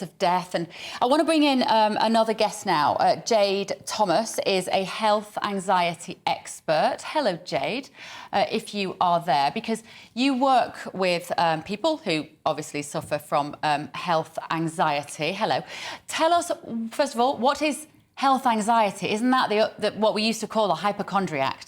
of death. And I want to bring in another guest now. Jade Thomas is a health anxiety expert. Hello, Jade, if you are there, because you work with people who obviously suffer from health anxiety. Hello. Tell us, first of all, what is health anxiety? Isn't that what we used to call a hypochondriac?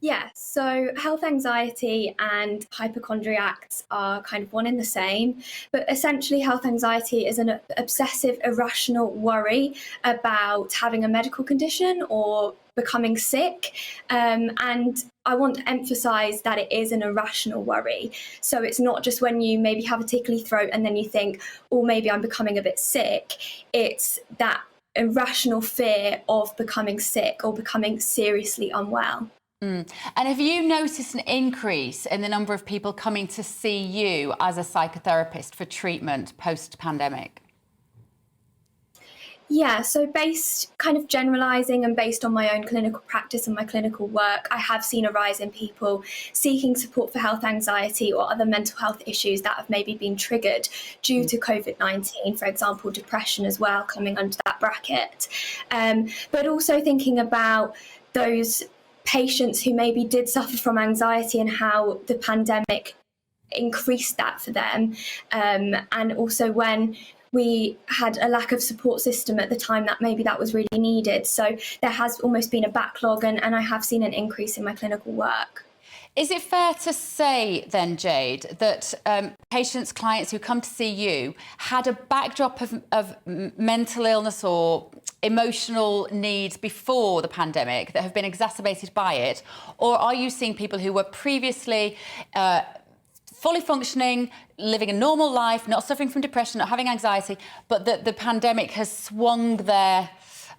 Yeah, so health anxiety and hypochondriacs are kind of one and the same, but essentially health anxiety is an obsessive, irrational worry about having a medical condition or becoming sick. And I want to emphasize that it is an irrational worry. So it's not just when you maybe have a tickly throat and then you think, oh, maybe I'm becoming a bit sick. It's that irrational fear of becoming sick or becoming seriously unwell. And have you noticed an increase in the number of people coming to see you as a psychotherapist for treatment post-pandemic? Yeah, so kind of generalising and based on my own clinical practice and my clinical work, I have seen a rise in people seeking support for health anxiety or other mental health issues that have maybe been triggered due to COVID-19, for example, depression as well, coming under that bracket. But also thinking about those patients who maybe did suffer from anxiety and how the pandemic increased that for them. And also when we had a lack of support system at the time that maybe that was really needed. So there has almost been a backlog and I have seen an increase in my clinical work. Is it fair to say then, Jade, that patients, clients who come to see you had a backdrop of mental illness or emotional needs before the pandemic that have been exacerbated by it? Or are you seeing people who were previously fully functioning, living a normal life, not suffering from depression, not having anxiety, but that the pandemic has swung their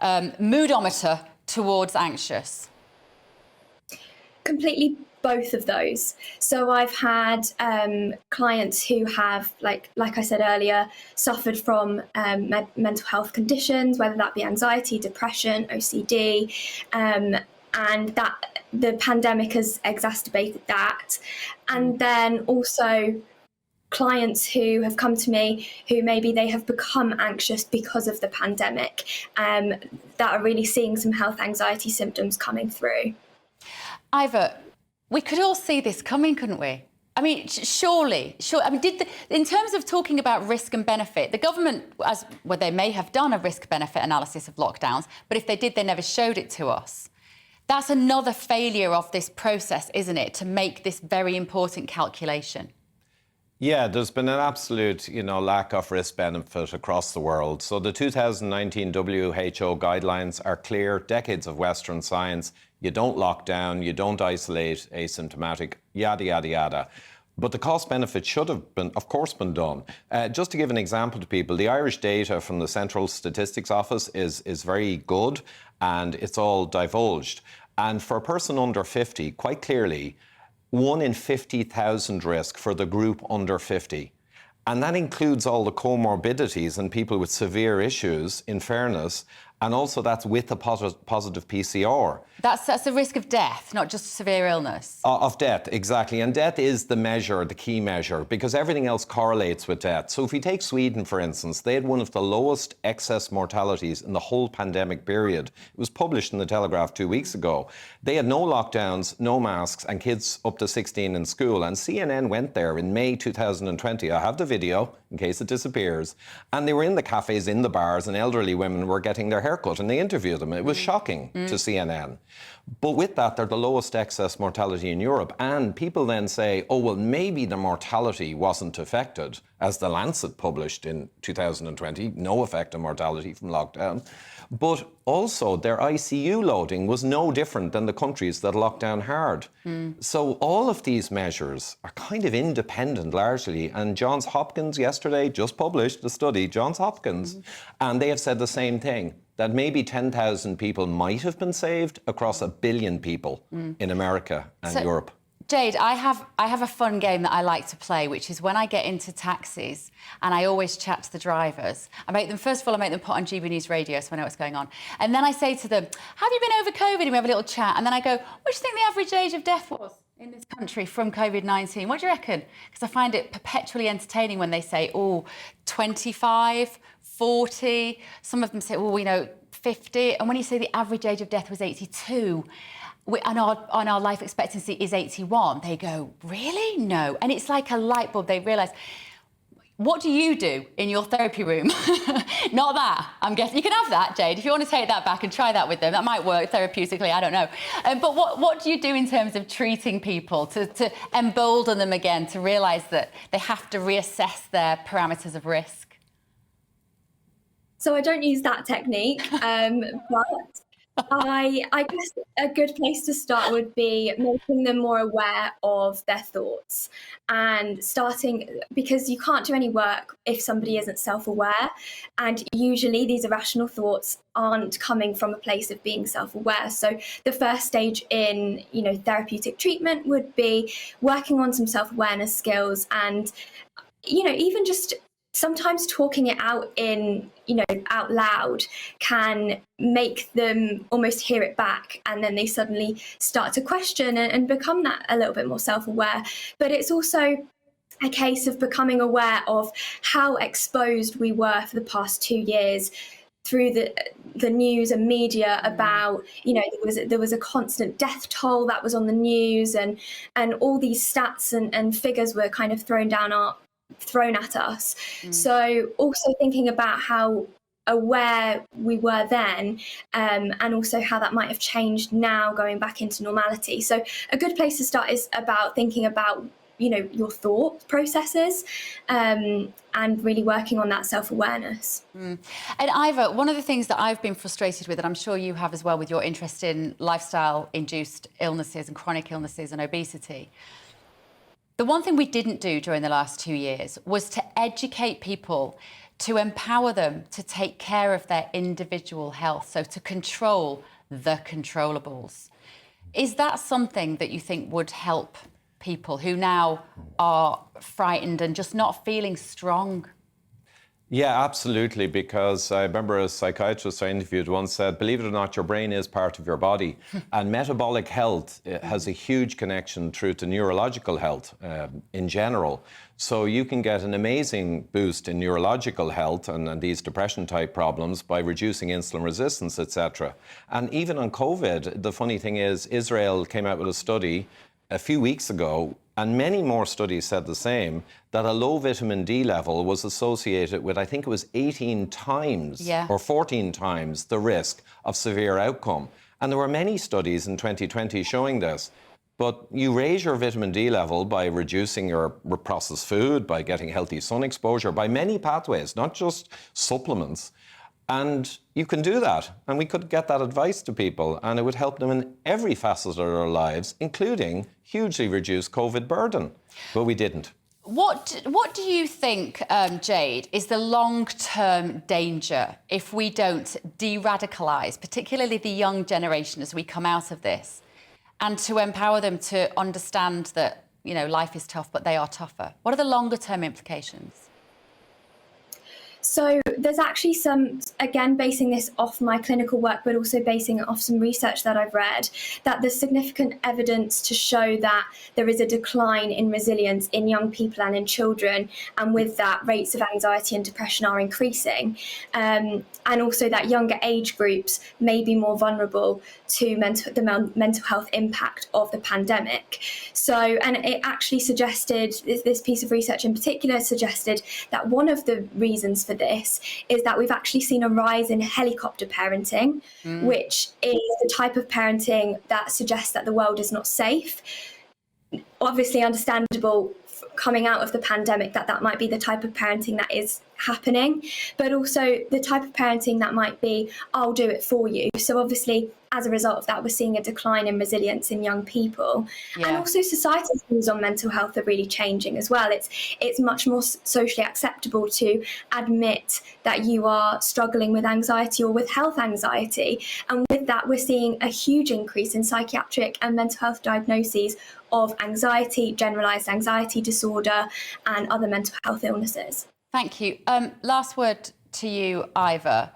moodometer towards anxious? Completely both of those. So I've had clients who have, like I said earlier, suffered from mental health conditions, whether that be anxiety, depression, OCD, and that the pandemic has exacerbated that. And then also clients who have come to me who maybe they have become anxious because of the pandemic, that are really seeing some health anxiety symptoms coming through. Ivor, we could all see this coming, couldn't we? I mean, surely. I mean, in terms of talking about risk and benefit, the government, they may have done a risk-benefit analysis of lockdowns, but if they did, they never showed it to us. That's another failure of this process, isn't it, to make this very important calculation? Yeah, there's been an absolute, lack of risk benefit across the world. So the 2019 WHO guidelines are clear, decades of Western science. You don't lock down, you don't isolate asymptomatic, yada, yada, yada. But the cost benefit should have been, of course, been done. Just to give an example to people, the Irish data from the Central Statistics Office is very good and it's all divulged. And for a person under 50, quite clearly, 1 in 50,000 risk for the group under 50. And that includes all the comorbidities and people with severe issues, in fairness, and also that's with a positive PCR. That's a risk of death, not just severe illness. Of death, exactly. And death is the measure, the key measure, because everything else correlates with death. So if we take Sweden, for instance, they had one of the lowest excess mortalities in the whole pandemic period. It was published in the Telegraph 2 weeks ago. They had no lockdowns, no masks, and kids up to 16 in school. And CNN went there in May 2020. I have the video, in case it disappears. And they were in the cafes, in the bars, and elderly women were getting their haircut, and they interviewed them. It was shocking to CNN. But with that, they're the lowest excess mortality in Europe. And people then say, oh, well, maybe the mortality wasn't affected, as The Lancet published in 2020, no effect on mortality from lockdown. But also their ICU loading was no different than the countries that locked down hard. So all of these measures are kind of independent largely. And Johns Hopkins yesterday just published a study, Johns Hopkins, and they have said the same thing, that maybe 10,000 people might have been saved across 1 billion people in America and Europe. Jade, I have a fun game that I like to play, which is when I get into taxis and I always chat to the drivers. First of all, I make them put on GB News Radio so I know what's going on. And then I say to them, have you been over COVID? And we have a little chat. And then I go, what do you think the average age of death was in this country from COVID-19? What do you reckon? Because I find it perpetually entertaining when they say, 25, 40. Some of them say, 50. And when you say the average age of death was 82, and our life expectancy is 81, they go, really? No. And it's like a light bulb. They realise, what do you do in your therapy room? Not that. I'm guessing you can have that, Jade. If you want to take that back and try that with them, that might work therapeutically, I don't know. But what do you do in terms of treating people to embolden them again, to realise that they have to reassess their parameters of risk? So I don't use that technique, but I guess a good place to start would be making them more aware of their thoughts and starting, because you can't do any work if somebody isn't self-aware, and usually these irrational thoughts aren't coming from a place of being self-aware. So the first stage in, therapeutic treatment would be working on some self-awareness skills, and, even just sometimes talking it out out loud can make them almost hear it back, and then they suddenly start to question and become that a little bit more self-aware. But it's also a case of becoming aware of how exposed we were for the past 2 years through the news and media about, there was a constant death toll that was on the news, and all these stats and figures were kind of thrown at us. So also thinking about how aware we were then, and also how that might have changed now going back into normality. So a good place to start is about thinking about your thought processes, and really working on that self-awareness. And Ivor, one of the things that I've been frustrated with, and I'm sure you have as well with your interest in lifestyle-induced illnesses and chronic illnesses and obesity, the one thing we didn't do during the last 2 years was to educate people, to empower them to take care of their individual health, so to control the controllables. Is that something that you think would help people who now are frightened and just not feeling strong? Yeah, absolutely, because I remember a psychiatrist I interviewed once said, believe it or not, your brain is part of your body. And metabolic health has a huge connection through to neurological health in general. So you can get an amazing boost in neurological health and these depression-type problems by reducing insulin resistance, etc. And even on COVID, the funny thing is, Israel came out with a study a few weeks ago, and many more studies said the same, that a low vitamin D level was associated with, I think it was 18 times or 14 times the risk of severe outcome. And there were many studies in 2020 showing this. But you raise your vitamin D level by reducing your processed food, by getting healthy sun exposure, by many pathways, not just supplements. And you can do that. And we could get that advice to people, and it would help them in every facet of their lives, including hugely reduce COVID burden. But we didn't. What do you think, Jade, is the long-term danger if we don't de-radicalise, particularly the young generation as we come out of this, and to empower them to understand that, life is tough, but they are tougher? What are the longer-term implications? So there's actually some, again, basing this off my clinical work, but also basing it off some research that I've read, that there's significant evidence to show that there is a decline in resilience in young people and in children. And with that, rates of anxiety and depression are increasing. And also that younger age groups may be more vulnerable to the mental health impact of the pandemic. So, and it actually suggested, this piece of research in particular suggested that one of the reasons for this is that we've actually seen a rise in helicopter parenting, which is the type of parenting that suggests that the world is not safe. Obviously understandable coming out of the pandemic that might be the type of parenting that is happening, but also the type of parenting that might be, I'll do it for you. So obviously, as a result of that, we're seeing a decline in resilience in young people. And also society's views on mental health are really changing as well. It's much more socially acceptable to admit that you are struggling with anxiety or with health anxiety. And with that, we're seeing a huge increase in psychiatric and mental health diagnoses of anxiety, generalised anxiety disorder, and other mental health illnesses. Thank you. Last word to you, Ivor.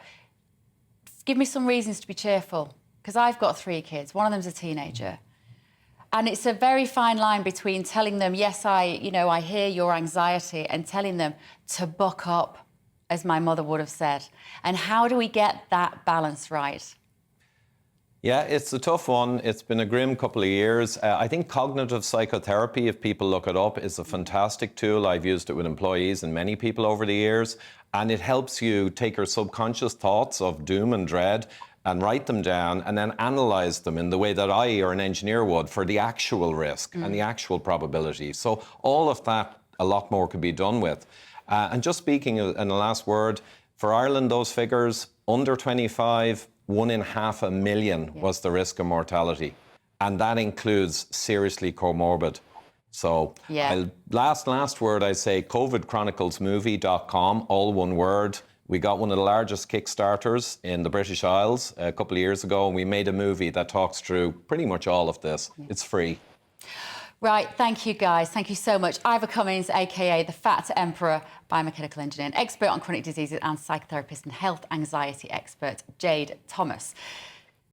Give me some reasons to be cheerful, because I've got 3 kids. One of them's a teenager. And it's a very fine line between telling them, yes, I hear your anxiety, and telling them to buck up, as my mother would have said. And how do we get that balance right? Yeah, it's a tough one. It's been a grim couple of years. I think cognitive psychotherapy, if people look it up, is a fantastic tool. I've used it with employees and many people over the years. And it helps you take your subconscious thoughts of doom and dread and write them down and then analyze them in the way that I or an engineer would for the actual risk and the actual probability. So all of that, a lot more could be done with. And just speaking in the last word, for Ireland, those figures, under 25, 1 in 500,000 was the risk of mortality. And that includes seriously comorbid. So last word, I say covidchroniclesmovie.com, all one word. We got one of the largest Kickstarters in the British Isles a couple of years ago, and we made a movie that talks through pretty much all of this. It's free. Right, thank you guys. Thank you so much. Ivor Cummins, aka the Fat Emperor, biomechanical engineer, and expert on chronic diseases, and psychotherapist and health anxiety expert, Jade Thomas.